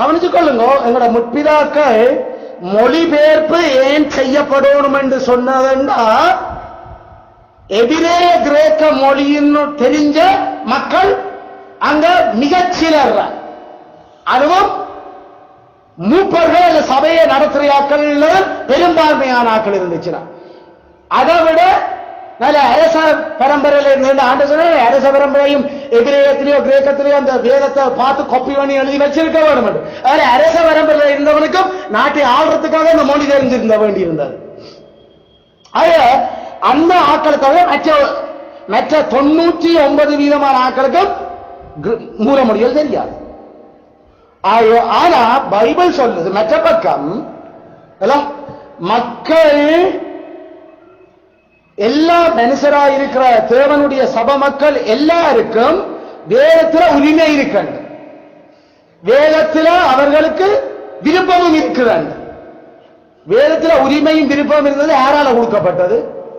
கவனிச்சு கொள்ளுங்க. எங்களோட முற்பிதாக்கள் மொழிபெயர்ப்பு ஏன் செய்யப்படணும் என்று சொன்னதுன்னா, எபிரேய கிரேக்க மொழின்னு தெரிஞ்ச மக்கள் அங்க மிகச்சிலர், அதுவும் மூப்பர்கள் சபையை நடத்துறையாக்கள் பெரும்பான்மையான ஆக்கள் இருந்துச்சுன்னா, அதை விட நல்ல அரச பரம்பரையில இருந்த ஆண்டு சொன்ன அரச பரம்பரையும் எபிரேயத்திலேயோ கிரேக்கத்திலேயோ அந்த வேதத்தை பார்த்து கொப்பி பண்ணி எழுதி வச்சிருக்க வேண்டும். அதனால அரச பரம்பரையில் இருந்தவனுக்கும் நாட்டை ஆள்றதுக்காக அந்த மொழி தெரிஞ்சிருந்த வேண்டி இருந்தது. அந்த ஆக்களை தவிர மற்ற 99% ஆக்களுக்கும் மூல மொழிகள் தெரியாது. ஆனா பைபிள் சொல்லுது மற்ற பக்கம் மக்கள் எல்லா மனுஷராக இருக்கிற தேவனுடைய சபை மக்கள் எல்லாருக்கும் வேதத்துல உரிமை இருக்கின்ற, வேதத்துல அவர்களுக்கு விருப்பமும் இருக்கிறாங்க. வேதத்துல உரிமையும் விருப்பம் இருந்தது யாரால கொடுக்கப்பட்டது?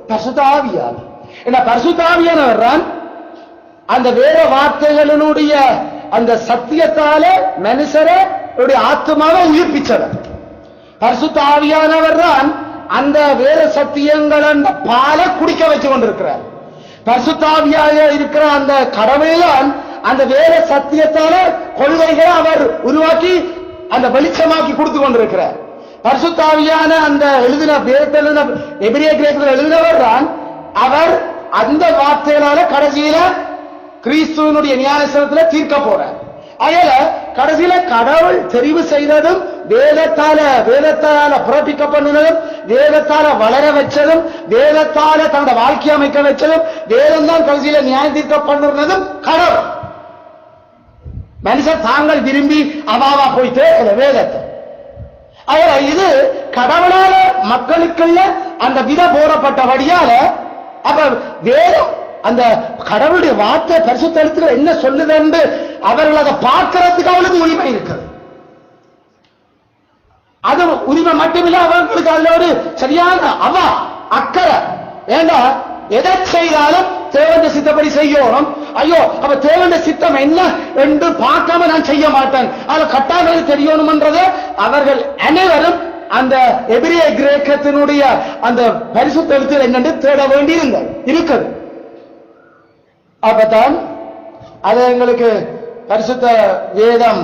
பரிசுத்த ஆவியால். என்ன பரிசுத்த ஆவியானவர் அந்த வேத வார்த்தைகளினுடைய அந்த சத்தியத்தால மனுஷருடைய ஆத்மாவை உயிர்ப்பிச்சவர். பரிசுத்த ஆவியானவர் தான் அந்த வேத சத்தியங்கள் அந்த பாலை குடிக்க வச்சு கொண்டிருக்கிறார். பரிசுத்தாவியாக இருக்கிற அந்த கடவுள்தான் அந்த வேத சத்தியத்தால கொள்கைகளை அவர் உருவாக்கி அந்த வெளிச்சமாக்கி கொடுத்து கொண்டிருக்கிறார். பரிசுத்தாவியான அந்த எழுதின வேதத்தில் எபிரேய கிரேக்கத்தில் எழுதினவர் தான் அவர் அந்த வார்த்தைகளால கடைசியில கிறிஸ்துவனுடைய நியாயஸ்தலத்தில் தீர்க்க போறார். அதனால கடைசியில கடவுள் தெரிவு செய்ததும் வேதத்தால பிறப்பிக்கப்பட்டதும் வேதத்தால வளர வச்சதும் வேதத்தால தன்னோட வாழ்க்கை அமைக்க வச்சதும் வேதம் தான் கடைசியில நியாயம் தீர்க்கப்படுறதும் கடவுள். மனுஷன் தாங்கள் விரும்பி அவாவா போயிட்டு வேதத்தை இது கடவுளால மக்களுக்குள்ள அந்த வித போடப்பட்டபடியால அப்ப வேதம் அந்த கடவுளுடைய வார்த்தை பரிசுத்த எழுத்துல என்ன சொல்லுது என்று அவர்கள் அதை பார்க்கிறதுக்கு அவளுக்கு உரிமை இருக்கிறது. அது உரிமை மட்டுமில்ல, அவர்களுக்கு அதுல ஒரு சரியான அக்கறை. ஏண்டா எதை செய்தாலும் தேவண்ட சித்தப்படி செய்யணும். ஐயோ அப்ப தேவண்ட சித்தம் என்ன என்று பார்க்காம நான் செய்ய மாட்டேன், அது கட்டாயம் தெரியணும் என்றதை அவர்கள் அனைவரும் அந்த எபிரேய கிரேக்கத்தினுடைய அந்த பரிசுத்த எழுத்தில் என்னென்று தேட வேண்டி இருக்குது. அப்பதான் அது எங்களுக்கு பரிசுத்த வேதம்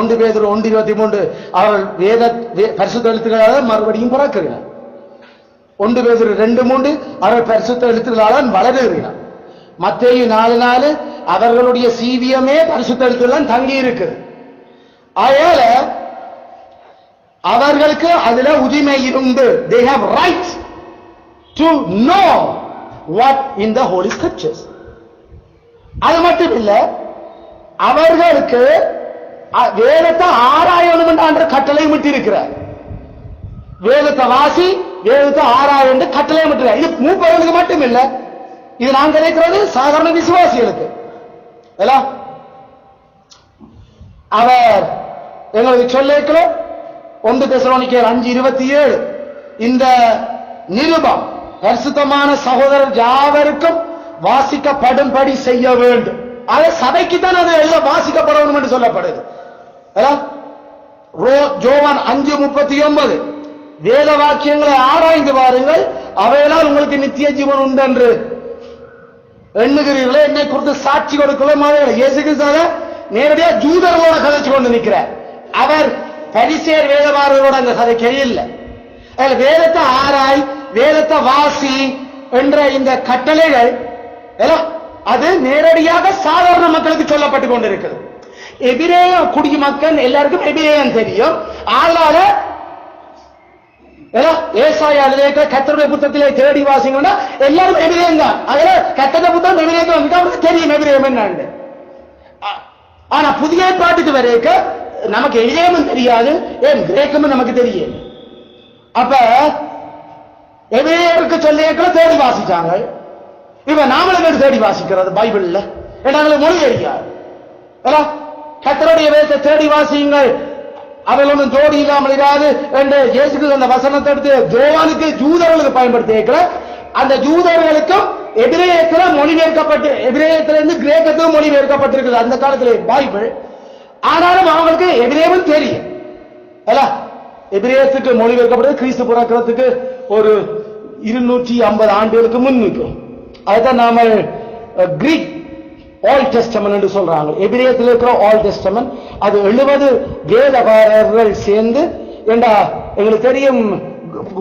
1 பேதுரு 1:23 அவர்கள் வேத பரிசுத்த எழுத்துக்களால மறுபடியும் பிறக்கிறார். 1 பேதுரு 2:3 அவர்கள் பரிசுத்த எழுத்துக்களால் வளருகிறார். மத்தேயு 4:4 அவர்களுடைய சீவியமே பரிசுத்த எழுத்துக்கள் தங்கி இருக்குது. ஆயால அவர்களுக்கு அதுல உரிமை இருந்து they have right to know what in the holy scriptures. அது மட்டும் இல்ல, அவர்களுக்கு வேதத்தை ஆராயணும் என்ற கட்டளையும் விட்டிருக்கிறார். வேதத்தை வாசி வேதத்தை ஆராய என்று கட்டளையும் விட்டிருக்கிறார். இது மூப்பர்களுக்கு மட்டும் இல்ல, இது நான் கிடைக்கிறது சாதாரண விசுவாசிகளுக்கு. அவர் எங்களுக்கு சொல்லிருக்கிற 1 தெசலோனிக்கேயர் 5:27 இந்த நிருபம் பரிசுத்தமான சகோதரர் யாவருக்கும் வாசிக்கப்படும்படி செய்ய வேண்டும். அது சபைக்கு தான் அது எல்லாம் வாசிக்கப்படணும் என்று சொல்லப்படுது. யோவான் 5:39 வேத வாக்கியங்களை ஆராய்ந்து பாருங்கள், அவையெல்லாம் உங்களுக்கு நித்திய ஜீவன் உண்டு என்று எண்ணுகிறீர்களே, என்னை குறித்து சாட்சி கொடுக்கலாம். இயேசு கிறிஸ்து நேரடியா ஜூதர்களோட கதைச்சு கொண்டு நிற்கிறார். அவர் பரிசேயர் வேதமார்களோட அந்த கதைக்கே இல்லை. வேதத்தை ஆராய் வேதத்தை வாசி என்ற இந்த கட்டளைகள் அது நேரடியாக சாதாரண மக்களுக்கு சொல்லப்பட்டு கொண்டிருக்கிறது. எபிரேய குடிமக்கள் எல்லாருக்கும் எபிரேயம் தெரியும். அதனால ஏசாயா எழுதிய கர்த்தருடைய புத்தகத்திலே தேடி வாசிங்கன்னா எல்லாரும் எபிரேயம் தான். அதுல கர்த்தருடைய புத்தகம் எபிரேயம் தெரியும் எபிரேயம் என்னன்னு. ஆனா புதிய பாட்டுக்கு வரைக்க நமக்கு எபிரேயமும் தெரியாது, ஏன் கிரேக்கமும் நமக்கு தெரியும். அப்ப எபிரேயருக்கு சொல்லிய தேடி வாசிச்சாங்க. இப்ப நாமளும் தேடி வாசிக்கிறது பைபிள்ல எங்களுக்கு மொழி தெரியாது. கர்த்தருடைய வேதத்தை தேடி வாசியுங்கள், அவள் ஒன்றும் ஜோடி இல்லாமல் இராது என்று இயேசுக்கு அந்த வசனத்தை எடுத்து ஜோவானுக்கு ஜூதர்களுக்கு பயன்படுத்தி அந்த ஜூதர்களுக்கும் எபிரேயத்தில் மொழிபெயர்க்கப்பட்டு எபிரேயத்திலிருந்து கிரேக்கத்துக்கும் மொழிபெயர்க்கப்பட்டிருக்கிறது அந்த காலத்திலே பைபிள். ஆனாலும் அவங்களுக்கு எபிரேயமும் தெரியும். எபிரேயத்துக்கு மொழிபெயர்க்கப்பட்டது கிறிஸ்து பிறக்கிறதுக்கு ஒரு 250 ஆண்டுகளுக்கு முன் நிற்கும். அதுதான் நாம கிரீக் ஆல் டெஸ்டமென்ட் என்று சொல்றாங்க. எபிரேயத்தில் இருக்கிற ஆல் டெஸ்டமென்ட் அது 70 வேதகாரர்கள் சேர்ந்து, எங்களுக்கு தெரியும்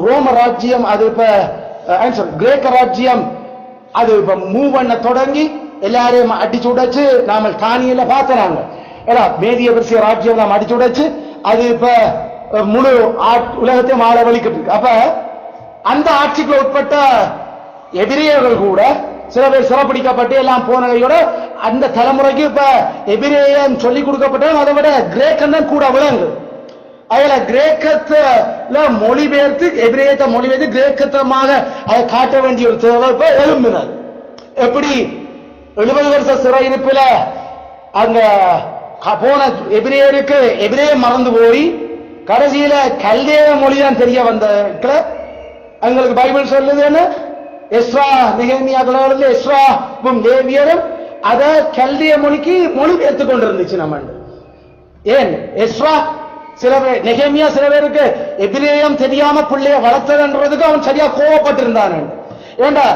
ரோம ராஜ்யம், அது இப்ப கிரேக்க ராஜ்யம், அது இப்ப மூவ் பண்ண தொடங்கி எல்லாரையும் அடிச்சு உடைச்சு நாம தானியில பாத்துறாங்க. மேதிய பெர்சிய ராஜ்யம் நாம் அடிச்சு உடைச்சு அது இப்ப முழு உலகத்தையும் ஆள வலிக்கிட்டு இருக்கு. அப்ப அந்த ஆட்சிக்குள்ள உட்பட்ட எபிரேயர்கள் கூட சில பேர் சிறப்பிடிக்கப்பட்டு எல்லாம் போனதையோட அந்த தலைமுறைக்கு இப்ப எபிரேயம் சொல்லிக் கொடுக்கப்பட்டாலும் அதை விட கிரேக்கம் தான் கூட விளங்கு. அதுல கிரேக்கத்துல மொழிபெயர்த்து எபிரேயத்தை மொழிபெயர்த்து கிரேக்கத்தமாக அதை காட்ட வேண்டிய ஒரு தேவை இப்ப எழும்பினர். எப்படி 70 வருஷ சிறையிருப்பில அங்க போன எபிரேயருக்கு எபிரேயம் மறந்து போய் கடைசியில கல்தேய மொழிதான் தெரிய வந்த எங்களுக்கு பைபிள் சொல்லுது என்ன, எஸ்ரா நெகேமியாக்கள் எஸ்ராவும் லேவியரும் அத கல்தேய மொழிக்கு மொழிபெயர்த்து கொண்டிருந்துச்சு. நம்ம ஏன் எஸ்ரா சில பேர் நெகேமியா சில பேருக்கு எபிரேயம் தெரியாம பிள்ளைய வளர்த்ததுன்றதுக்கு அவன் சரியா கோவப்பட்டிருந்தான். ஏண்டா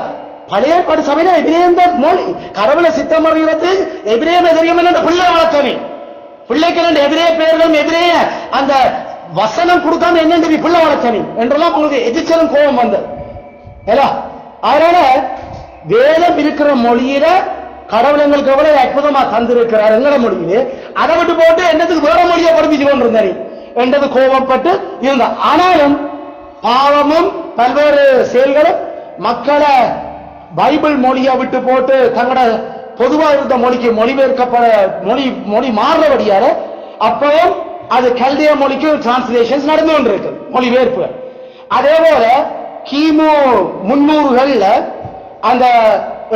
பழைய பாடு சபையில எபிரேயம் தான் மொழி, கடவுளை சித்தம் அறிகிறது எபிரேயம் தெரியும் பிள்ளை வளர்த்தனே, பிள்ளைக்கு எபிரேய பேர்களும் எபிரேய அந்த வசனம் கொடுக்காம என்ன பிள்ளை வளர்த்தனே என்றெல்லாம் உங்களுக்கு எதிர்ச்சலும் கோபம் வந்தது. அதனால வேதம் இருக்கிற மொழியில கடவுள் எங்களுக்கு எவ்வளவு அற்புதமா தந்திருக்கிறார் எங்கள மொழியிலே, அதை விட்டு போட்டு என்னத்துக்கு வேற மொழியை படிப்பிச்சு கொண்டிருந்தாரு என்றது கோபப்பட்டு இருந்தார். ஆனாலும் பாவமும் பல்வேறு செயல்களும் மக்களை பைபிள் மொழியை விட்டு போட்டு தங்களோட பொதுவாக இருந்த மொழிக்கு மொழிபெயர்க்கப்பட மொழி மாறுறபடியால அப்பவும் அது கல்தேய மொழிக்கு டிரான்ஸ்லேஷன் நடந்து கொண்டிருக்கு மொழிபெயர்ப்பு. அதே போல கிமு 300களில் அந்த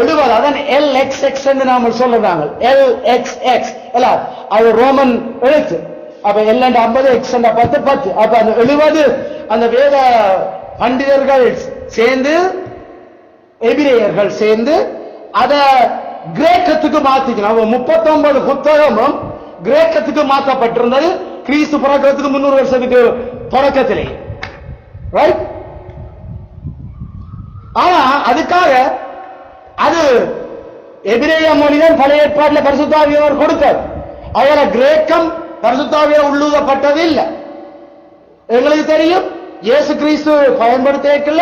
70 அதான் LXX என்று நாம சொல்றாங்க. LXX அது ரோமன் எழுத்து. அப்ப L 50 X 10 10. அப்ப அந்த 70 அந்த வேத பண்டிதர்கள் சேர்ந்து எபிரேயர்கள் சேர்ந்து அத கிரேக்கத்துக்கு மாத்திக்கணும். 39 புத்தகமும் கிரேக்கத்துக்கு மாற்றப்பட்டிருந்தது கிறிஸ்து பிறக்கிறதுக்கு 300 வருஷத்துக்கு தொடக்கத்திலே. ரைட்? ஆனா அதுக்காக அது எபிரேய மொழிதான் பழைய ஏற்பாட்டில் பரிசுத்த ஆவியானவர் கொடுத்தார். அவர கிரேக்கம் பரிசுத்த ஆவியானவர் உள்ளூதப்பட்டது இல்லை. எங்களுக்கு தெரியும் இயேசு கிறிஸ்து பயன்படுத்த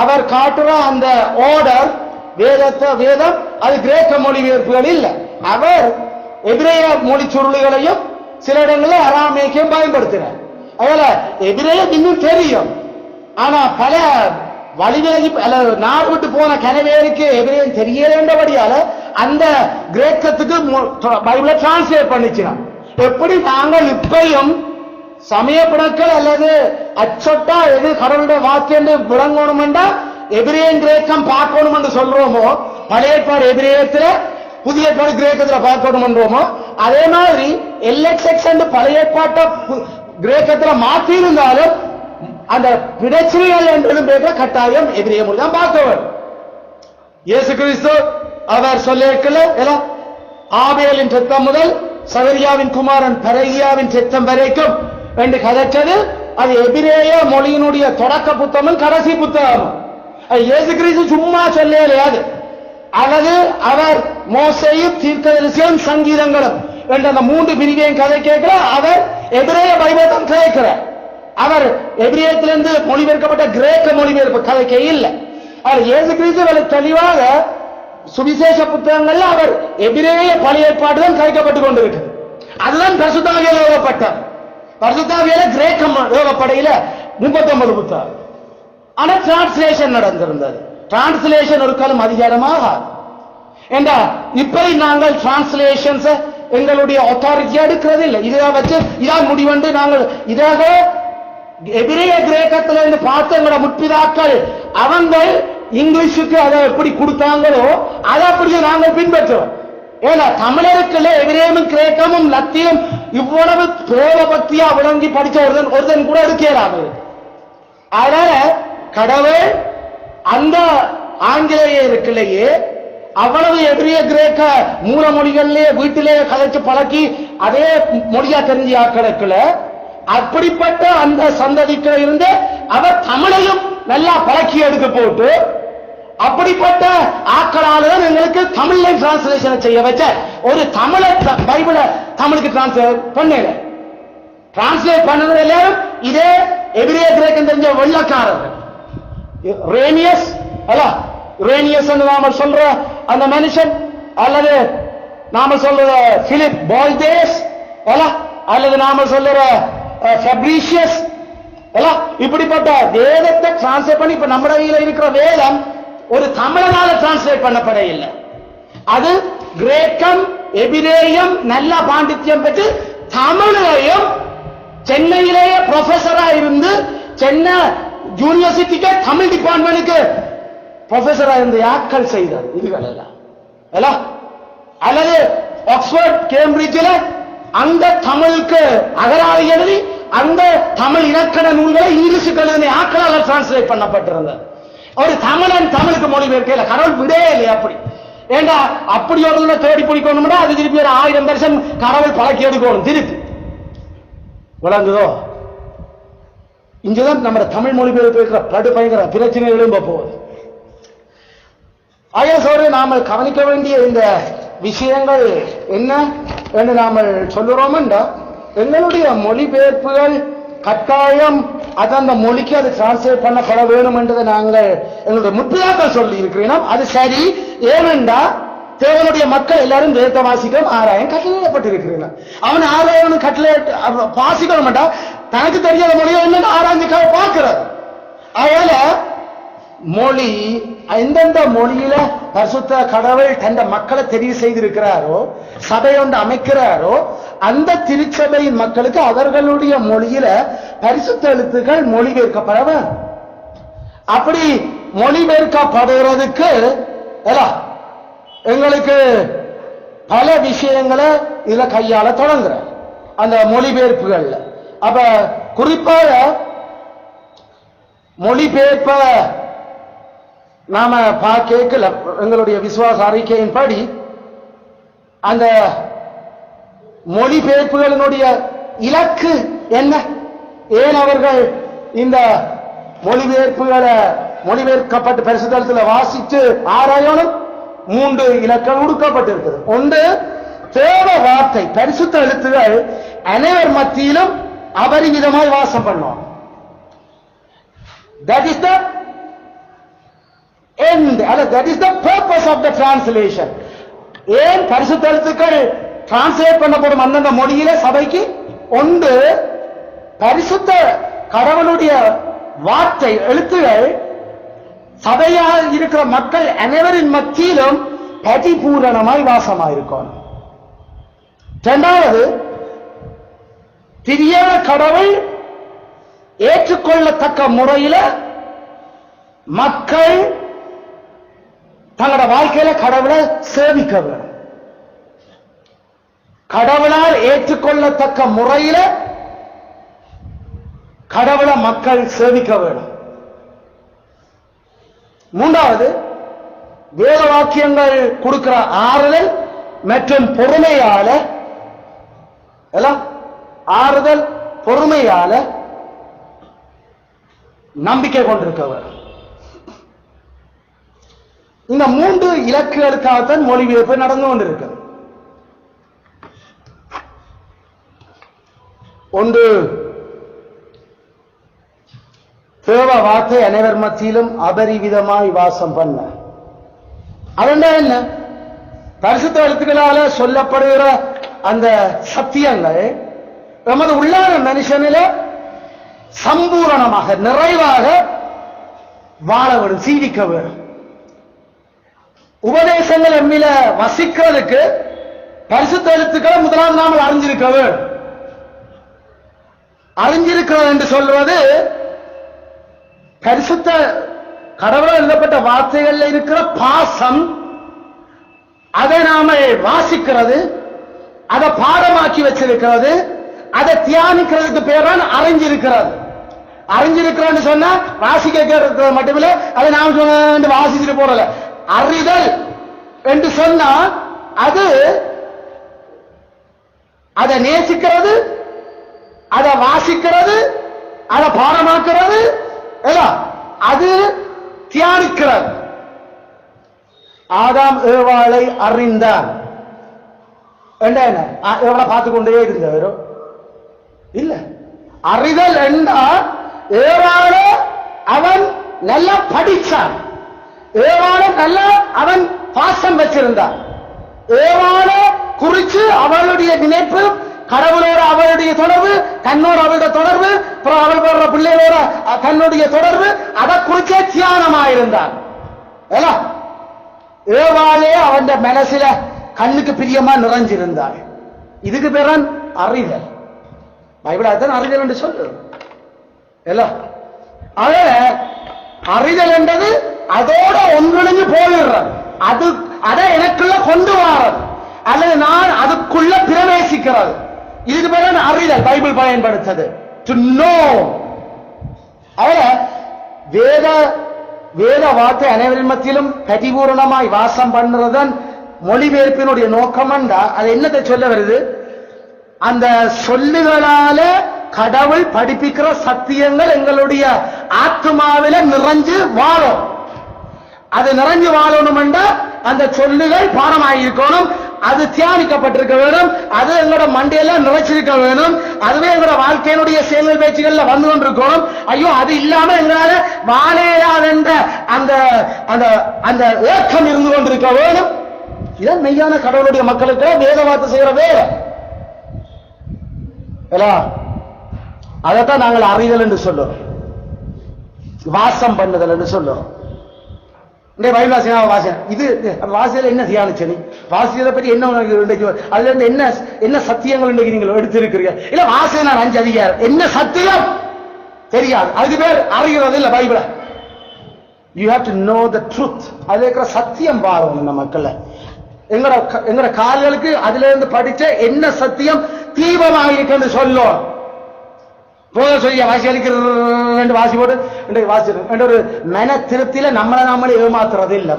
அவர் காட்டுற அந்த ஆர்டர் வேதம் அது கிரேக்க மொழிபெயர்ப்புகள் இல்லை. அவர் எபிரேய மொழி சுருளுகளையும் சில இடங்களில் அராமேக்கையும் பயன்படுத்தினார். அதனால எபிரேயம் இன்னும் தெரியும், ஆனா பல வழிவிலகி நாடு விட்டு போன கனவேருக்கு எபிரேயம் தெரியலேண்டபடியால அந்த கிரேக்கத்துக்கு பைபிளை டிரான்ஸ்லேட் பண்ணிச்சினான். எப்படி நாங்கள் இப்பையும் சமய பிணக்கள் அல்லது அச்சொட்டா எது கடவுளுடைய வாக்கு என்று விளங்கணும்டா எபிரேயன் கிரேக்கம் பார்க்கணும் என்று சொல்றோமோ, பழைய ஏற்பாடு எபிரேயத்துல புதிய ஏற்பாடு கிரேக்கத்துல பார்க்கணும் என்றோமோ, அதே மாதிரி LXX என்று பழைய ஏற்பாட்டை கிரேக்கத்துல மாற்றி இருந்தாலும் அந்த பிரச்சனைகள் என்று கட்டாயம் எபிரேய மொழி தான் பார்க்கவர். இயேசு கிறிஸ்து அவர் சொல்ல ஆபேலின் ரத்தம் முதல் சகரியாவின் குமாரன் பரகியாவின் ரத்தம் வரைக்கும் என்று கதைச்சது அது எபிரேய மொழியினுடைய தொடக்க புத்தகம் கடைசி புத்தகம். இயேசு கிறிஸ்து சும்மா சொல்லலையாது, அல்லது அவர் மோசையும் தீர்க்கதரிசியும் சங்கீதங்களும் என்ற அந்த 3 பிரிவையும் கதை கேட்கிற அவர் எபிரேய பைபிள் கதைக்கிறார். அவர் எபிரேயத்திலிருந்து மொழிபெயர்க்கப்பட்ட கிரேக்க மொழிபெயர்ப்பு கதைக்கே இல்லை. அவர் இயேசு கிறிஸ்து தெளிவாக சுவிசேஷ புத்தகங்கள்ல அவர் எபிரேய பழைய ஏற்பாடுதான் கதைக்கப்பட்டுக் கொண்டிருக்கிறது. அதுதான் பரிசுத்த ஆவியால் ஏவப்பட்டார். பரிசுத்த ஆவியால கிரேக்கம் ஏவப்படையில 39 புத்தகம். ஆனா டிரான்ஸ்லேஷன் நடந்திருந்தது. டிரான்ஸ்லேஷன் ஒரு காலம் அதிகாரமாக ஏண்டா இப்படி நாங்கள் டிரான்ஸ்லேஷன்ஸ் எங்களுடைய அத்தாரிட்டி எடுக்கிறது இல்லை. இதை வச்சு இதான் முடிவென்று நாங்கள் இதாக எபிரேய கிரேக்கத்துல இருந்து பார்த்த எங்களோட முற்பிதாக்கள் அவங்க இங்கிலீஷுக்கு அதை எப்படி கொடுத்தாங்களோ அதை அப்படியே நாங்கள் பின்பற்றுவோம். ஏன்னா தமிழருக்குள்ள எபிரேயமும் கிரேக்கமும் லத்தியும் இவ்வளவு தேவ பக்தியா விளங்கி படிச்ச ஒருத்தன் கூட இருக்கிறாங்க. அதனால கடவுள் அந்த ஆங்கிலேயருக்குள்ளேயே அவ்வளவு எதிரிய கிரேக்க மூல மொழிகளிலே வீட்டிலே கலைச்சு பழக்கி அதே மொழியா தெரிஞ்ச ஆக்களுக்குள்ள அப்படிப்பட்ட அந்த சந்ததிக்கு இருந்து அவர் தமிழையும் நல்லா பழக்கி எடுக்க போட்டு அப்படிப்பட்ட ஆக்களால்தான் எங்களுக்கு தமிழ்ல டிரான்ஸ்லேஷன் செய்ய வச்ச ஒரு தமிழ பைபிளை தமிழுக்கு டிரான்ஸ்லேட் பண்ணது எல்லாரும் இதே எபிரேய கிரேக்கம் தெரிஞ்ச வெள்ளக்காரர்கள். ரேனியஸ் அல்ல, ரேனியஸ் நாம சொல்ற அந்த மனுஷன், அல்லது நாம சொல்ற பிலிப் பால்தேஸ் அல்லது நாம சொல்ற ஃபெப்ரீஷியஸ் இப்படிப்பட்ட வேதத்தை டிரான்ஸ்லேட் பண்ணி இப்ப நம்ம இருக்கிற வேதம் ஒரு தமிழனால டிரான்ஸ்லேட் பண்ணப்பட இல்லை. அது கிரேக்கம் எபிரேயம் நல்ல பாண்டித்யம் பெற்று தமிழையும் சென்னையிலேயே ப்ரொஃபஸரா இருந்து சென்னை யூனிவர்சிட்டிக்கு தமிழ் டிபார்ட்மெண்ட்டுக்கு ப்ரொஃபஸரா இருந்து யாக்கள் செய்தார். இதுகள் எல்லாம் அல்லது ஆக்ஸ்போர்ட் கேம்பிரிட்ஜில் அந்த தமிழுக்கு அகராதி எழுதி அந்த தமிழ் இலக்கண நூல்களை இங்கிலீஷுக்கு எழுதின ஆக்களால் டிரான்ஸ்லேட் பண்ணப்பட்டிருந்தது. ஒரு தமிழன் தமிழுக்கு மொழிபெயர்க்கல, கடவுள் விடே இல்லை. அப்படி ஏண்டா அப்படி ஒரு தேடி பிடிக்கணும்னா அது திருப்பி ஒரு 1000 வருஷம் கடவுள் பழக்கி எடுக்கணும் திருப்பி. விளங்குதோ? இங்கதான் நம்ம தமிழ் மொழிபெயர்ப்பு படு பயங்கர பிரச்சனை எழும்ப போகுது. ஆயசோடு நாம கவனிக்க வேண்டிய இந்த விஷயங்கள் என்ன என்று நாம சொல்லுறோம்டா, எங்களுடைய மொழிபெயர்ப்புகள் கட்டாயம் அது அந்த மொழிக்கு அது டிரான்ஸ்லேட் பண்ணப்பட வேணும் என்றதை நாங்கள் எங்களுடைய முற்பிதாக்கள் சொல்லி இருக்கிறோம். அது சரி. ஏனென்றா தேவனுடைய மக்கள் எல்லாரும் வேத வாசிக்கும் ஆராயம் கட்டளையிடப்பட்டிருக்கிறான். அவன் ஆராயவன் கட்டளை வாசிக்கணும் மாட்டா, தனக்கு தெரியாத மொழியை என்ன ஆராய்ச்சிக்காக பார்க்கிறார். அதனால மொழி எந்தெந்த மொழியில பரிசுத்த கடவுள் தந்த மக்களை தெரிவு செய்திருக்கிறாரோ, சபை ஒன்று அமைக்கிறாரோ, அந்த திருச்சபையின் மக்களுக்கு அவர்களுடைய மொழியில பரிசுத்த எழுத்துக்கள் மொழிபெயர்க்கப்பட வேண்டும். அப்படி மொழிபெயர்க்கப்படுறதுக்கு எங்களுக்கு பல விஷயங்களை இதுல கையாள தொடங்குற அந்த மொழிபெயர்ப்புகள்ல. அப்ப குறிப்பாக மொழிபெயர்ப்ப நாம பார்க்கல. எங்களுடைய விசுவாச அறிக்கையின்படி அந்த மொழிபெயர்ப்புகளினுடைய இலக்கு என்ன, ஏன் அவர்கள் இந்த மொழிபெயர்ப்புகளை மொழிபெயர்க்கப்பட்டு பரிசுத்தத்தில் வாசித்து ஆராயணும்? 3 இலக்கம் கொடுக்கப்பட்டிருக்கிறது. ஒன்று, தேவ வார்த்தை பரிசுத்த எழுத்துகள் அனைவர் மத்தியிலும் அபரிமிதமாய் வாசம் பண்ணுவோம். That is the end, that is the purpose of the translation. ஏன் பரிசுத்த எழுத்துக்கள் டிரான்ஸ்லேட் பண்ணப்படும் அந்தந்த மொழியில சபைக்கு? ஒன்று, பரிசுத்த கடவுளுடைய வார்த்தை எழுத்துகள் சபையாக இருக்கிற மக்கள் அனைவரின் மத்தியிலும் பரிபூரணமாய் வாசமாயிருக்கும். இரண்டாவது, திரிய கடவுள் ஏற்றுக்கொள்ளத்தக்க முறையில மக்கள் தங்களோட வாழ்க்கையில கடவுளை சேவிக்க வேண்டும். கடவுளால் ஏற்றுக்கொள்ளத்தக்க முறையில கடவுளை மக்கள் சேவிக்க வேண்டும். மூன்றாவது, வேத வாக்கியங்கள் கொடுக்கிற ஆறுதல் மற்றும் பொறுமையால ஆறுதல் பொறுமையால நம்பிக்கை கொண்டிருக்க வேண்டும். இந்த 3 இலக்குகளுக்காகத்தான் மொழிபெயர்ப்பு நடந்து கொண்டிருக்கிறது. ஒன்று, தேவ வார்த்தை அனைவர் மத்தியிலும் அபரிவிதமாய் வாசம் பண்ண. அதென்ன என்ன? பரிசுத்த எழுத்துக்களால சொல்லப்படுகிற அந்த சத்தியங்கள் நமது உள்ளான மனுஷனில சம்பூரணமாக நிறைவாக வாழ வேண்டும், சீவிக்க வேண்டும். உபதேசங்கள் எம்மில வசிக்கிறதுக்கு பரிசுத்த எழுத்துக்களை முதலாவது நாமல் அறிஞ்சிருக்க வேண்டும். அறிஞ்சிருக்கிறது என்று சொல்வது பரிசுத்த கடவுளால் எழுதப்பட்ட வார்த்தைகள்ல இருக்கிற பாசம், அதை நாம வாசிக்கிறது, அதை பாடமாக்கி வச்சிருக்கிறது, அதை தியானிக்கிறதுக்கு பேரான அறிஞ்சிருக்கிறது. அறிஞ்சிருக்கிறோன்னு சொன்னா வாசிக்க மட்டுமில்ல, அதை நாம சொன்ன வாசிச்சுட்டு போறல. அறிதல் என்று சொன்னா அது அதை நேசிக்கிறது, அதை வாசிக்கிறது, அதை பாடமாக்குறது, அது தியானிக்கிறது. ஆதாம் ஏவாளை அறிந்தான் எவ்வளவு பார்த்து கொண்டே இருந்தவரோ இல்ல. அறிதல் என்றால் ஏவாள அவன் நல்லா படிச்சான், ஏவாள நல்லா அவன் பாசம் வச்சிருந்தான், ஏவாள குறிச்சு அவளுடைய நினைப்பு, கடவுளோட அவளுடைய தொடர்பு, தன்னோட அவளுடைய தொடர்பு, அவள் வர்ற பிள்ளைகளோட தன்னுடைய தொடர்பு, அதை குறிச்சே தியானமாயிருந்தான். ஏவாளே அவன் மனசுல கண்ணுக்கு பிரியமா நிறைஞ்சிருந்தாள். இதுக்கு பேரன் அறிதல். பைபிள் அதான் அறிதல் என்று சொல்லு. அறிதல் என்றது அதோட ஒன்றிணைஞ்சு போயிடுறது, அது அதை எனக்குள்ள கொண்டு வர்றது, அல்லது நான் அதுக்குள்ள பிரவேசிக்கிறது. இதுக்கு பேர் அறிதல். பைபிள் பயன்படுத்தது டு நோ. வேத வேத வார்த்தை அனைவரின் மத்தியிலும் பரிபூரணமாய் வாசம் பண்ணுறதன் மொழிபெயர்ப்பினுடைய நோக்கம் என்றா அது என்னத்தை சொல்ல வருது? அந்த சொல்லுகளால கடவுள் படிப்பிக்கிற சத்தியங்கள் எங்களுடைய ஆத்மாவில நிறைஞ்சு வாழும். அது நிறைஞ்சு வாழணும் என்றா அந்த சொல்லுகள் பாடமாயிருக்கணும், அது தியானிக்கப்பட்டிருக்க வேணும், அது எங்களோட மண்டையில நிறைச்சிருக்க வேணும், அதுவே எங்களோட வாழ்க்கையினுடைய செயல்கள் பேச்சுகள்ல வந்து கொண்டிருக்கணும். ஐயோ அது இல்லாம எங்களால வாழையால் என்ற அந்த அந்த அந்த ஏக்கம் இருந்து கொண்டிருக்க வேணும். இதான் மெய்யான கடவுளுடைய மக்களுக்கு வேத வார்த்தை செய்யற வேலை. அதைத்தான் நாங்கள் அறிதல் என்று சொல்லுறோம், வாசம் பண்ணுதல் என்று சொல்லுறோம். இது வாசியல என்ன தியானிச்சு நீ வாசியதை பற்றி என்ன அதுல இருந்து என்ன என்ன சத்தியங்கள் இன்றைக்கு நீங்கள் எடுத்திருக்கிறீங்க? இல்ல வாசிய நான் 5 அதிகாரம் என்ன சத்தியம் தெரியாது, அதுக்கு பேர் அறிகிறது இல்ல பைபிள. You have to know the truth. அதுல இருக்கிற சத்தியம் பாருங்க. இந்த மக்கள் எங்கட கால்களுக்கு அதுல இருந்து படிச்ச என்ன சத்தியம் தீபமாக இருக்குன்னு சொல்லும். போத சொல்லிய வாசி அளிக்கிறது வாசி போட்டு வாசி ஒரு மன திருப்தியில நம்மளே ஏமாத்துறது இல்ல.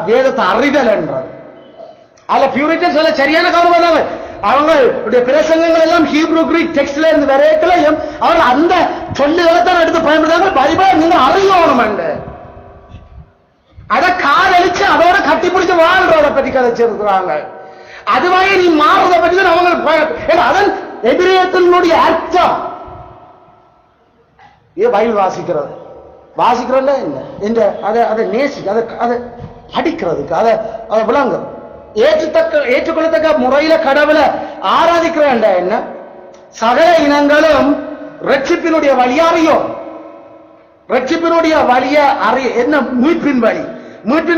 வேதத்தை அறிதல் என்றது அதுல பியூரிட்டி சொல்ல சரியான கவனம். அவங்களுடைய பிரசங்கங்கள் எல்லாம் ஹீப்ரூ கிரீக் டெக்ஸ்ட்ல இருந்து வரைக்கலையும் அவங்க அந்த சொல்லுகளை தான் எடுத்து பயன்படுத்தாங்க. பைபிள் நீங்க அறியணும், அதை காதலிச்சு அதோட கட்டி பிடிச்சு வாழ்றத பத்தி கதைச்சிருக்கிறாங்க. அதுவாயே நீ மாறுறத பத்தி தான் அவங்க அதன் எதிரியத்தினுடைய அர்த்தம். பைபிள் வாசிக்கிறது வாசிக்கிறோம்ல என்ன அதை நேசிக்க அதை படிக்கிறதுக்கு அதை விளங்க ஏற்றுக்கொள்ளத்தக்க முறையில கடவுளை ஆராதிக்கிற என்ன சகல இனங்களும் ரட்சிப்பினுடைய வழி அறியும். ரட்சிப்பினுடைய வழிய அறிய என்ன மீட்பின்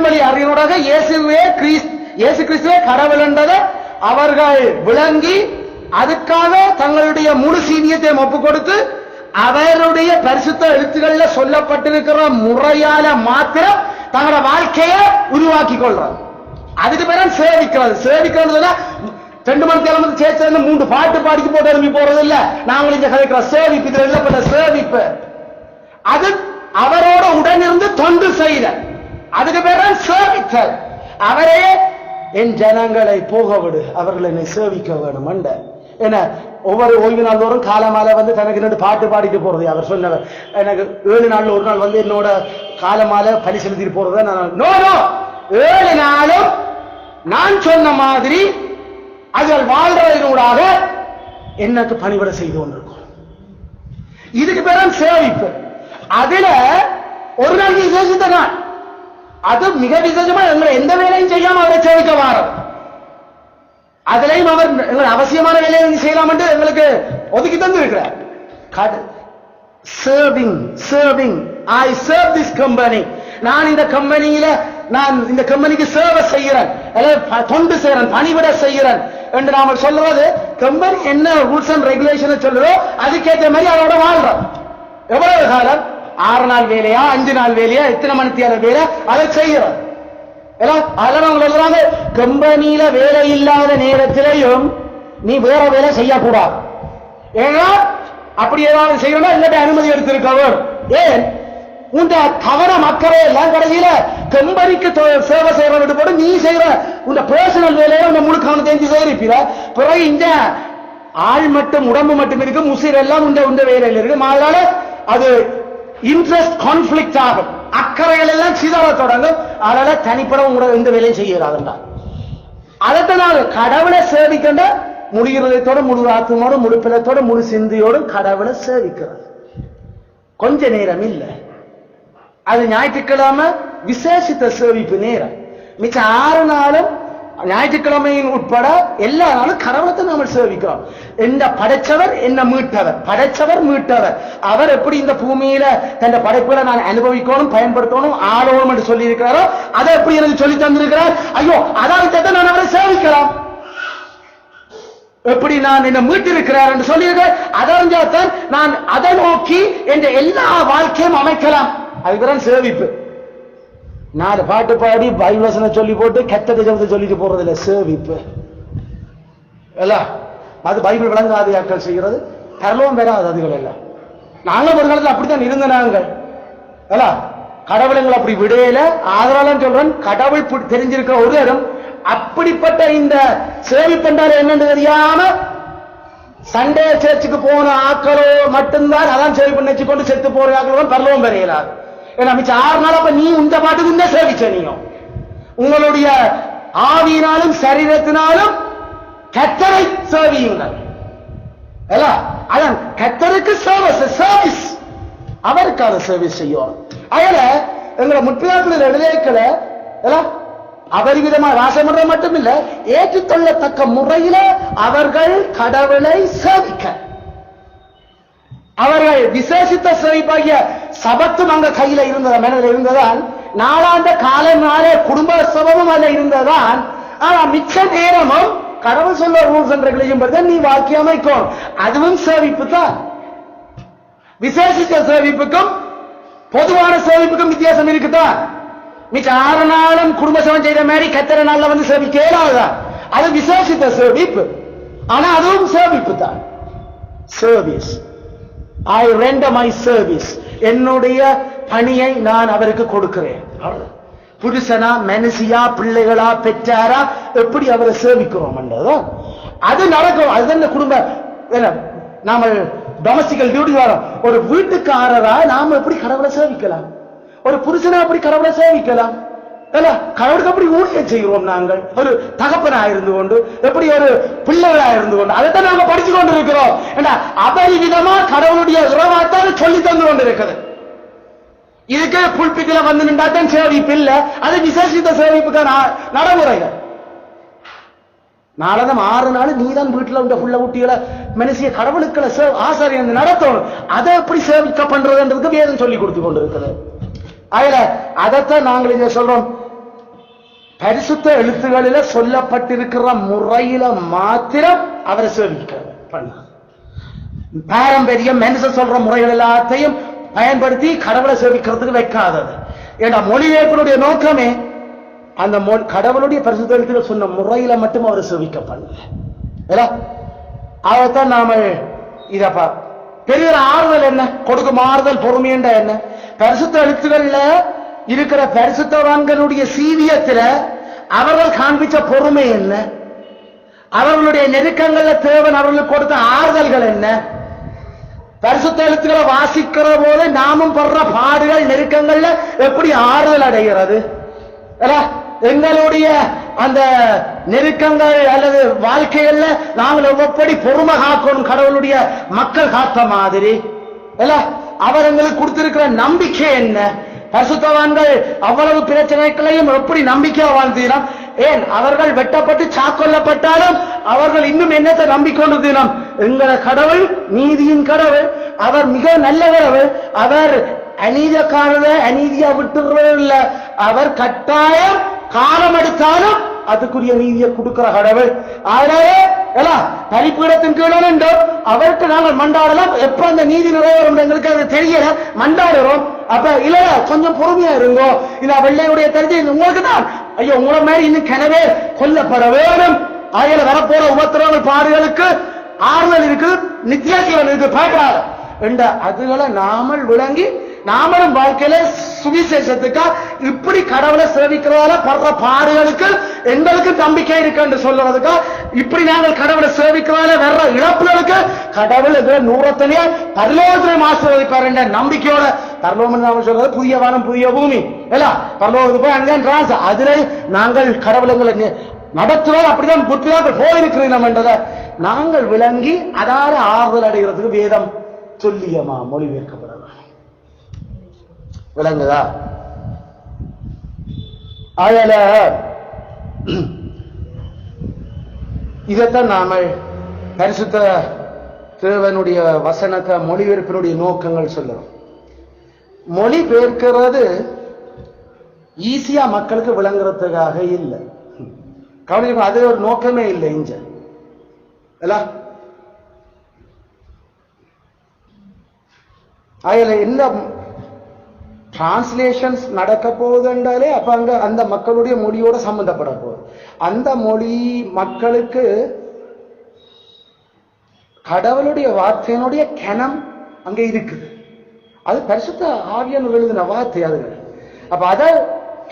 வழி அறியனோடாக இயேசு கிறிஸ்துவே கடவுள் என்றதை அவர்கள் விளங்கி அதுக்காக தங்களுடைய முழு சீனியத்தை ஒப்பு கொடுத்து அவருடைய பரிசுத்த எழுத்துக்கள்ல சொல்லப்பட்டிருக்கிற முறையால மாத்திரம் தங்களோட வாழ்க்கையை உருவாக்கி கொள்றாங்க. அதுக்கு பேர் சேவிக்கிறது. சேவிக்கிறது 2 மணி நேரம் சேர்த்து 3 பாட்டு பாடிக்கு போட்டு எழுப்பி போறது இல்ல. நாங்கள் இங்க கதைக்கிற சேவிப்பு, இதுல எழுதப்பட்ட சேவிப்பு, அது அவரோட உடனிருந்து தொண்டு செய்த, அதுக்கு பேர் சேவித்தல். அவரே என் ஜனங்களை போக விடு, அவர்கள் என்னை சேவிக்க வேணும் அண்ட என்ன ஒவ்வொரு ஓய்வு நாள் தோறும் காலமால வந்து தனக்கு 2 பாட்டு பாடிட்டு போறது. அவர் சொன்னவர் எனக்கு 7 நாள்ல ஒரு நாள் வந்து என்னோட காலமால பலி செலுத்திட்டு போறது. நோ 7 நாளும் நான் சொன்ன மாதிரி அதில் வாழ்றதனூடாக எனக்கு பணிவிட செய்து கொண்டிருக்கும். இதுக்கு பேர் சேவிப்பு. அதுல ஒரு நாள் விசேஷித்த நாள், அது மிக விசேஷமா எங்களை எந்த வேலையும் செய்யாம அவரை சேவிக்க வாரம். அதுலயும் அவர் எங்களை அவசியமான வேலையை செய்யலாம் என்று எங்களுக்கு ஒதுக்கி தந்து இருக்கிறார். Serving. I serve this company. நான் இந்த கம்பெனியில இந்த கம்பெனிக்கு சேவை செய்கிறேன், தொண்டு செய்கிறேன், பணிவிட செய்கிறேன் என்று நாம சொல்றது. கம்பெனி என்ன ரூல்ஸ் அண்ட் ரெகுலேஷன் சொல்லுதோ அதுக்கேற்ற மாதிரி அவரோட வாழ்றோம். எவ்வளவு காலம்? 6 நாள் வேலையா, 5 நாள் வேலையா, எத்தனை மணித்தியால வேலை, அதை செய்கிறோம். அதெல்லாம் கம்பெனியில வேலை இல்லாத நேரத்திலையும் நீ வேற வேலை செய்யக்கூடாது. ஏன்னா அப்படி ஏதாவது செய்யணும்னா எங்கிட்ட அனுமதி எடுத்திருக்கவர். ஏன் உண்ட தவற மக்களே எல்லாம் கடைசியில டெம்பரிக்கு சேவை செய்யறது போட நீ செய்யற உங்க பர்சனல் வேலையை உங்க முழு கவனம் தெரிஞ்சு செய்யறீங்க. பிறகு இந்த ஆள் மட்டும் உடம்பு மட்டும் இருக்கு, முசிர் எல்லாம் உண்ட வேலையில் இருக்கு. அதனால அது இன்ட்ரெஸ்ட் கான்ஃபிளிக்ட் ஆகும், அக்கறைகள் எல்லாம் சிதற தொடங்கும். அதனால தனிப்பட உங்களோட எந்த வேலையும் செய்யறாதுண்டா. அதனால கடவுளை சேவிக்கின்ற முழு இருதயத்தோட, முழு ஆத்மாவோட, முழு பிளத்தோட, முழு சிந்தியோடும் கடவுளை சேவிக்கிறது. கொஞ்ச நேரம் இல்ல, அது ஞாயிற்றுக்கிழமை விசேஷித்த சேவிப்பு நேரம். மிச்ச 6 நாளும் ஞாயிற்றுக்கிழமையின் உட்பட எல்லா நாளும் கடவுளத்தை நாம சேவிக்கிறோம். என்ன படைச்சவர், என்ன மீட்டவர், படைச்சவர் மீட்டவர். அவர் எப்படி இந்த பூமியில தன் படைப்புகளை நான் அனுபவிக்கணும், பயன்படுத்தணும், ஆளணும் என்று சொல்லி இருக்கிறாரோ அதை எப்படி எனக்கு சொல்லி தந்திருக்கிறார். ஐயோ அதான் நான் அவரை சேவிக்கலாம். எப்படி நான் என்ன மீட்டிருக்கிறார் என்று சொல்லியிருக்கிறேன். அதறிஞ்சாத்தான் நான் அதை நோக்கி என்ற எல்லா வாழ்க்கையும் அமைக்கலாம். அதுக்குதான் சேவிப்பு. 4 பாட்டு பாடி பைவசனை சொல்லி போட்டு கெட்டதை சொல்லிட்டு போறது இல்ல சேவிப்பு. அது பைபிள் விளங்காத ஆட்கள் செய்கிறது, பரலோகம் பெறாது அதுகள் எல்லாம். நாங்கள் ஒரு காலத்தில் அப்படித்தான் இருந்த நாங்கள் கடவுளங்கள் அப்படி விடையில. ஆதரவாளன் சொல்றேன், கடவுள் தெரிஞ்சிருக்கிற ஒரு இடம் அப்படிப்பட்ட இந்த சேவிப்பென்றால் என்னன்னு தெரியாம சண்டே சர்ச்சுக்கு போன ஆக்களோ மட்டும்தான் அதான் சேவிப்பு நினைச்சுக்கொண்டு செத்து போற ஆக்களோ பரலோகம் பெறையலாது. ஏன்னா மிச்சம் 6 நாள் அப்ப நீ உந்த பாட்டுக்கு உண்டே சேவிச்ச. நீங்க உங்களுடைய ஆவியினாலும் சரீரத்தினாலும் கர்த்தரை சேவியுங்கள். அதான் கர்த்தருக்கு சர்வீஸ், அவருக்கான சர்வீஸ் செய்யும். அதனால எங்களை முற்பிதாக்கள் எழுதியக்களை அபரிவிதமா வாசம் பண்றது மட்டும் இல்ல, ஏற்றுக்கொள்ளத்தக்க முறையில அவர்கள் கடவுளை சேவிக்க, அவர்கள் விசேஷித்த சேவிப்பாகிய சபத்தும் அங்க கையில இருந்ததா, மனதில் இருந்ததான். நாளாந்த காலனாலே குடும்ப சபமும் அதுல இருந்ததான். ஆனா மிச்ச நேரமும் கடவுள் சொல்ல ரூல்ஸ் அண்ட் ரெகுலேஷன் நீ வாழ்க்கை அமைக்கும். அதுவும் சேவிப்பு தான். விசேஷித்த சேவிப்புக்கும் பொதுவான சேவிப்புக்கும் வித்தியாசம் இருக்குதான். மிச்ச 6 நாளும் குடும்ப சபம் செய்த மாதிரி கத்திர நாள்ல வந்து சேவிக்க இயலாதான். அது விசேஷித்த சேவிப்பு. ஆனா அதுவும் சேவிப்பு தான். Service, I render my service, என்னுடைய பணியை நான் அவருக்கு கொடுக்கிறேன். புருஷனா, மனசியா, பிள்ளைகளா, பெற்றாரா, எப்படி அவரை சேவிக்கிறோம் அது நடக்கும். அதுதான் குடும்ப நாம டொமஸ்டிக்கல் டியூட்டி வரோம். ஒரு வீட்டுக்காரரா நாம எப்படி கடவுளை சேவிக்கலாம், ஒரு புருஷனா எப்படி கடவுளை சேவிக்கலாம், கடவுளுக்கு எப்படி ஊழியம் செய்கிறோம். நாங்கள் ஒரு தகப்பனா இருந்து கொண்டு, எப்படி ஒரு பிள்ளைகளா இருந்து கொண்டு, அதைத்தான் நாங்க படிச்சு கொண்டு இருக்கிறோம். அபரிவிதமா கடவுளுடைய உறவாத்தான் சொல்லி தந்து கொண்டு இருக்குது. இதுக்கு புல்பிட்டில வந்து நின்றாத்தான் சேவிப்பு இல்ல, அது விசேஷித்த சேவிப்புக்கான நடைமுறைகள். நாளதம் 6 நாள் நீதான் வீட்டுல உள்ள புள்ள ஊட்டிகளை மனசிய கடவுளுக்களை ஆசாரியன் நடத்தணும். அதை எப்படி சேவிக்க பண்றதுன்றதுக்கு வேதம் சொல்லி கொடுத்து கொண்டு இருக்குது. அதுல அதைத்தான் நாங்கள் இங்க சொல்றோம், பரிசுத்த எழுத்துகளில சொல்லப்பட்டிருக்கிற முறையில மாத்திரம் அவரை சேவிக்க பண்ண. பாரம்பரியம் மனுஷன் சொல்ற முறைகள் எல்லாத்தையும் பயன்படுத்தி கடவுளை சேவிக்கிறதுக்கு வைக்காதது. ஏன்னா மொழிபெயர்ப்பினுடைய நோக்கமே அந்த கடவுளுடைய பரிசுத்த எழுத்துக்கள் சொன்ன முறையில மட்டும் அவரை சேவிக்க பண்ணல. அதைத்தான் நாம இதப்பா பெரிய ஆறுதல் என்ன கொடுக்கும், ஆறுதல் பொறுமைன்ற என்ன, பரிசுத்த எழுத்துக்கள்ல இருக்கிற பரிசுத்தவான்களுடைய சீவியத்துல அவர்கள் காண்பிச்ச பொறுமை என்ன, அவர்களுடைய நெருக்கங்கள்ல தேவன் அவர்களுக்கு கொடுத்த ஆறுதல்கள் என்ன, பரிசுத்த எழுத்துக்களை வாசிக்கிற போது நாமும் படுற பாடுகள் நெருக்கங்கள்ல எப்படி ஆறுதல் அடைகிறது. எங்களுடைய அந்த நெருக்கங்கள் அல்லது வாழ்க்கைகள்ல நாங்கள் எப்படி பொறுமை காக்கணும், கடவுளுடைய மக்கள் காத்த மாதிரி அவர் எங்களுக்கு கொடுத்திருக்கிற நம்பிக்கை என்ன, பரிசுத்தவான்கள் அவ்வளவு பிரச்சனைகளையும் எப்படி நம்பிக்கையா வாழ்ந்தீனம், ஏன் அவர்கள் வெட்டப்பட்டு சாக்கொல்லப்பட்டாலும் அவர்கள் இன்னும் என்னத்தை நம்பிக்கொண்டிருந்தீனம், எங்களை கடவுள் நீதியின் கடவுள், அவர் மிக நல்ல கடவுள், அவர் அநீதிக்காரத அநீதியா விட்டுறது இல்ல, அவர் கட்டாயம் காலம் எடுத்தாலும் அதுக்குரிய நீதியை கொடுக்கிற கடவுள். அதனால தனிப்பீடத்தின் கீழே அவருக்கு நாங்கள் மண்டாடலாம். எப்ப அந்த நீதி நிறைவேறும் எங்களுக்கு அது தெரியல, மண்டாடுறோம். அப்ப இல்ல கொஞ்சம் பொறுமையா இருங்கோ, இல்ல வெள்ளையுடைய தெரிஞ்சு உங்களுக்கு தான் ஐயோ உங்களை மாதிரி இன்னும் கனவே கொல்லப்பட வேணும். ஆகையில வரப்போற உபத்திரவங்கள் பாடுகளுக்கு ஆறுதல் இருக்குது, நித்திய ஜீவன் இருக்கு. பயப்படாத, என்ற அதுகளை நாமல் விளங்கி நாமளும் வாழ்க்கையில சுவிசேஷத்துக்கா இப்படி கடவுளை சேவிக்கிறதால படுற பாடுகளுக்கு எங்களுக்கு நம்பிக்கை இருக்கு என்று சொல்றதுக்கா இப்படி நாங்கள் கடவுளை சேவிக்கிறதால வர்ற இழப்புகளுக்கு கடவுள் நூறத்தனையா பரலோகத்திலே ஆசீர்வதிப்பார் என்ற நம்பிக்கையோட பரலோகம் நாம சொல்றது புதிய வானம் புதிய பூமி இல்ல பரலோகத்துக்கு போய் அங்கே அதுல நாங்கள் கடவுளங்களை நடத்துவோம் அப்படிதான் புத்திராக்கள் போயிருக்கிறோம் நம்ம என்றதை நாங்கள் விளங்கி அதால ஆறுதல் அடைகிறதுக்கு வேதம் சொல்லியமா மொழிபெயர்க்கப்படலாம் விளங்குதா? அதனால இதைத்தான் நாம பரிசுத்த தேவனுடைய வசனத்தை மொழிபெயர்ப்பினுடைய நோக்கங்கள் சொல்லுறோம். மொழிபெயர்க்கிறது ஈஸியா மக்களுக்கு விளங்குறதுக்காக இல்லை. கவனிக்க, அது ஒரு நோக்கமே இல்லை இங்க. அதுல என்ன டிரான்ஸ்லேஷன்ஸ் நடக்க போகுதுன்றாலே அப்ப அங்க அந்த மக்களுடைய மொழியோட சம்பந்தப்பட போகுது. அந்த மொழி மக்களுக்கு கடவுளுடைய வார்த்தையினுடைய கணம் அங்க இருக்குது. அது பரிசுத்த ஆவியானவர் எழுதின வார்த்தை அதுகள். அப்ப அதை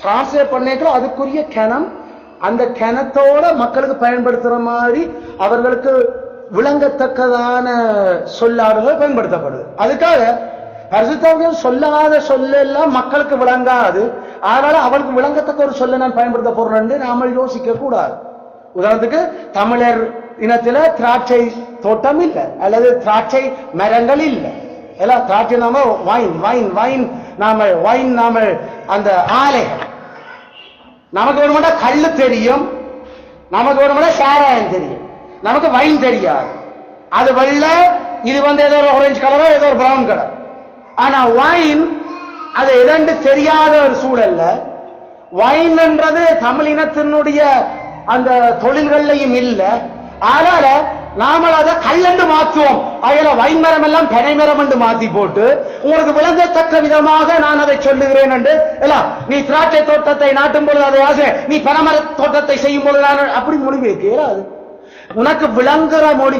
டிரான்ஸ்லேட் பண்ணிக்கிறோம். அதுக்குரிய கணம் அந்த கணத்தோட மக்களுக்கு பயன்படுத்துற மாதிரி அவர்களுக்கு விளங்கத்தக்கதான சொல்லாடுகள் பயன்படுத்தப்படுது. அதுக்காக பரிசுத்தாவியானவர் சொல்லாத சொல்லெல்லாம் மக்களுக்கு விளங்காது. அதனால அவளுக்கு விளங்கத்தக்க ஒரு சொல்ல நான் பயன்படுத்த போறேன் நாம யோசிக்க கூடாது. உதாரணத்துக்கு தமிழர் இனத்துல திராட்சை தோட்டம் இல்லை அல்லது திராட்சை மரங்கள் இல்லை. எல்லாம் திராட்சை நாம வைன் வைன் வைன் நாம வைன் நாம அந்த ஆலைகள் நமக்கு வேணுமெண்டா கல்லு தெரியும், நமக்கு வேணுமெண்டா சாராயம் தெரியும், நமக்கு வைன் தெரியாது. அது வெள்ள, இது ஏதோ ஒரு ஆரஞ்சு கலரோ ஏதோ ஒரு பிரவுன் கலர். ஆனா வைன் அது இரண்டு தெரியாத ஒரு சூழல்ல வைன் என்றது தமிழ் இனத்தினுடைய அந்த தொழில்கள்லையும் இல்லை. அதனால நாம அதை கல்லண்டு மாற்றுவோம். அதுல வைன் மரம் எல்லாம் பெனை மரம் என்று மாத்தி போட்டு உங்களுக்கு விளங்கத்தக்க விதமாக நான் அதை சொல்லுகிறேன் என்று நீ திராட்சை தோட்டத்தை நாட்டும் பொழுது அதை ஆசை, நீ பனமர தோட்டத்தை செய்யும் பொழுது அப்படி மொழிபெயர்க்கிறாது. உனக்கு விளங்குற மொழி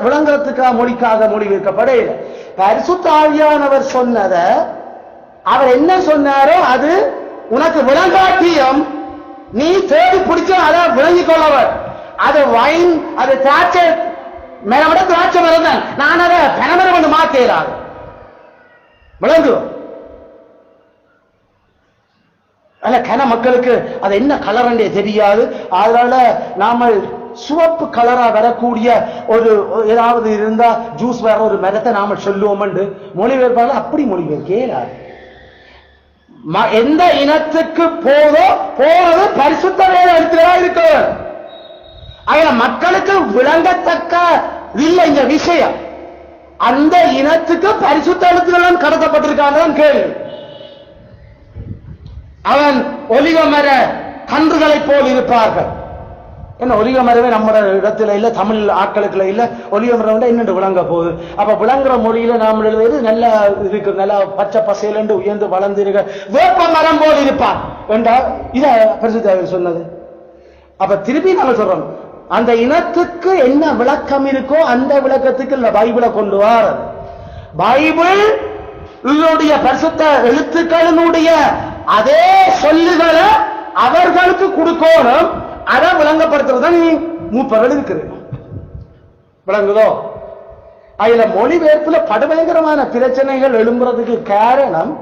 விளங்குறதுக்காக மொழிக்காக மொழிபெயர்க்கப்படையில. பரிசுத்த ஆவியானவர் சொன்னத அவர் என்ன சொன்னாரோ அது உனக்கு விளங்காட்டியம் நீ தேடி பிடிச்ச அதை விளங்கிக் கொள்ளவர். அது வைன், அது திராட்சை மேல திராட்சை மரம் தான். நான் அதை பனமரம் வந்து மாத்தேறாது விளங்கு. அல்ல கன மக்களுக்கு அது என்ன கலர் தெரியாது. அதனால நாம சிவப்பு கலரா வரக்கூடிய ஒரு ஏதாவது இருந்தா ஜூஸ் வேற ஒரு மரத்தை நாம சொல்லுவோம் என்று மொழிபெயர்ப்பாளர் அப்படி மொழிபெயர்க்கிறார். எந்த இனத்துக்கு போறது பரிசுத்த வேத எழுத்துகளா இருக்கு. அதுல மக்களுக்கு விளங்கத்தக்க இல்லை இந்த விஷயம். அந்த இனத்துக்கு பரிசுத்த எழுத்துக்கள் கடத்தப்பட்டிருக்காங்க கேள்வி. அவன் ஒலிவ மர கன்றுகளை போல் இருப்பார்கள். என்ன ஒலிவ மரமே நம்ம இடத்துல இல்ல, தமிழ் ஆட்களுக்குள்ள இல்ல. ஒலிவ மரம் என்னென்று விளங்க போகுது. அப்ப விளங்குற மொழியில நாம் எழுதுவது நல்லா இருக்கு, நல்லா பச்சை பசையில உயர்ந்து வளர்ந்திருக்க வேப்ப மரம் போல் இருப்பான் என்றால் இத பரிசுத்த சொன்னது. அப்ப திருப்பி நாங்க சொல்றோம், அந்த இனத்துக்கு என்ன விளக்கம் இருக்கோ அந்த விளக்கத்துக்கு இல்ல பைபிளை கொண்டு வர. பைபிள் இதனுடைய பரிசுத்த எழுத்துக்களினுடைய அதே சொல்லுகளை அவர்களுக்கு கொடுக்கணும். அதை விளங்கப்படுத்துறதுதான் நீ மூப்பர்கள் இருக்கிறது. விளங்குதோ? அதுல மொழிபெயர்ப்புல படுபயங்கரமான பிரச்சனைகள் எழும்புறதுக்கு காரணம்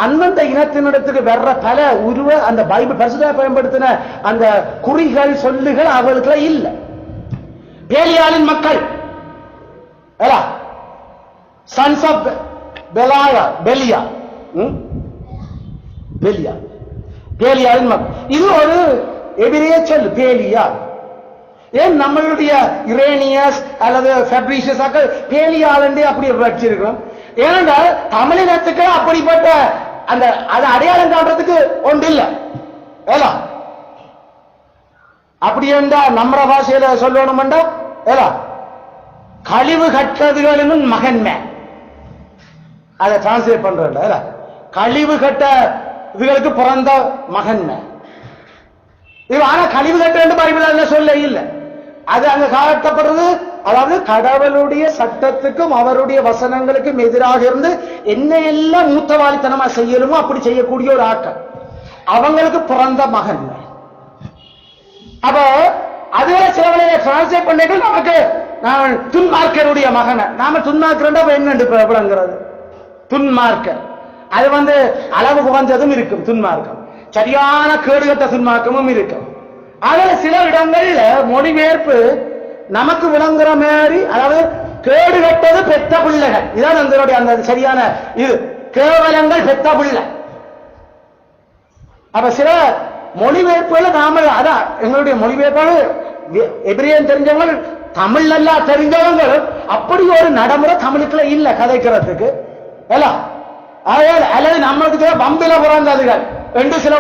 அந்தந்த இனத்தினிடத்துக்கு வர்ற பல உருவ அந்த பைபிள் பரிசுத்த பயன்படுத்தின அந்த குறிகள் சொல்லுகள் அவர்களுக்கு இல்ல. பேலியாளின் மக்கள் சன்ஸ் ஆஃப் பெலியா பேலியாளின் மக்கள். இது ஒரு எபிரேய சொல் பேலியா. ஏன் நம்மளுடைய இரேனியஸ் அல்லது ஃபெப்ரீஷியஸ் பேலியாள் அப்படி வச்சிருக்கிறோம். ஏனென்றால் தமிழினத்துக்கு அப்படிப்பட்ட அந்த அதை அடையாளம் காட்டுறதுக்கு ஒன்று இல்லை. அப்படி என்றா நம்ம பாஷையில சொல்லணும்டா கழிவு கட்டதுகளின் மகன்மே அதை டிரான்ஸ்லேட் பண்ற கழிவு கட்ட இதுகளுக்கு பிறந்த மகன்மே. ஆனா கழிவு கட்ட பைபிள் சொல்ல இல்லை. அது அங்க காட்டப்படுறது, அதாவது கடவுளுடைய சட்டத்துக்கும் அவருடைய வசனங்களுக்கும் எதிராக இருந்து என்ன எல்லாம் மூத்தவாளித்தனமா செய்யலுமோ அப்படி செய்யக்கூடிய ஒரு ஆட்கள், அவங்களுக்கு பிறந்த மகன். அப்ப அதுவே சில வேளையில டிரான்ஸ்லேட் பண்ணிட்டு நமக்கு துன்மார்க்கருடைய மகனை நாம துன்மார்க்கர் என்ன விளங்குறது? துன்மார்க்கர் அது அளவு குறைஞ்சதும் இருக்கும், துன்மார்க்கம் சரியான கேடுகட்ட துன்மார்க்கமும் இருக்கும். அதுல சில இடங்கள்ல மொழிபெயர்ப்பு நமக்கு விளங்குற மாதிரி, அதாவது கேடுகட்டது பெத்த பிள்ளைகள், இதான் எங்களுடைய அந்த சரியான இது, கேவலங்கள் பெத்த பிள்ளை. அப்ப சில மொழிபெயர்ப்புகளை நாம அதான் எங்களுடைய மொழிபெயர்ப்பாளர் எபிரேயன் தெரிஞ்சவங்க, தமிழ் நல்லா தெரிஞ்சவங்க, அப்படி ஒரு நடைமுறை தமிழுக்குள்ள இல்ல கதைக்கிறதுக்கு எல்லாம். அல்லது நம்மளுக்கு பம்பில பிறந்ததுகள் என்று சில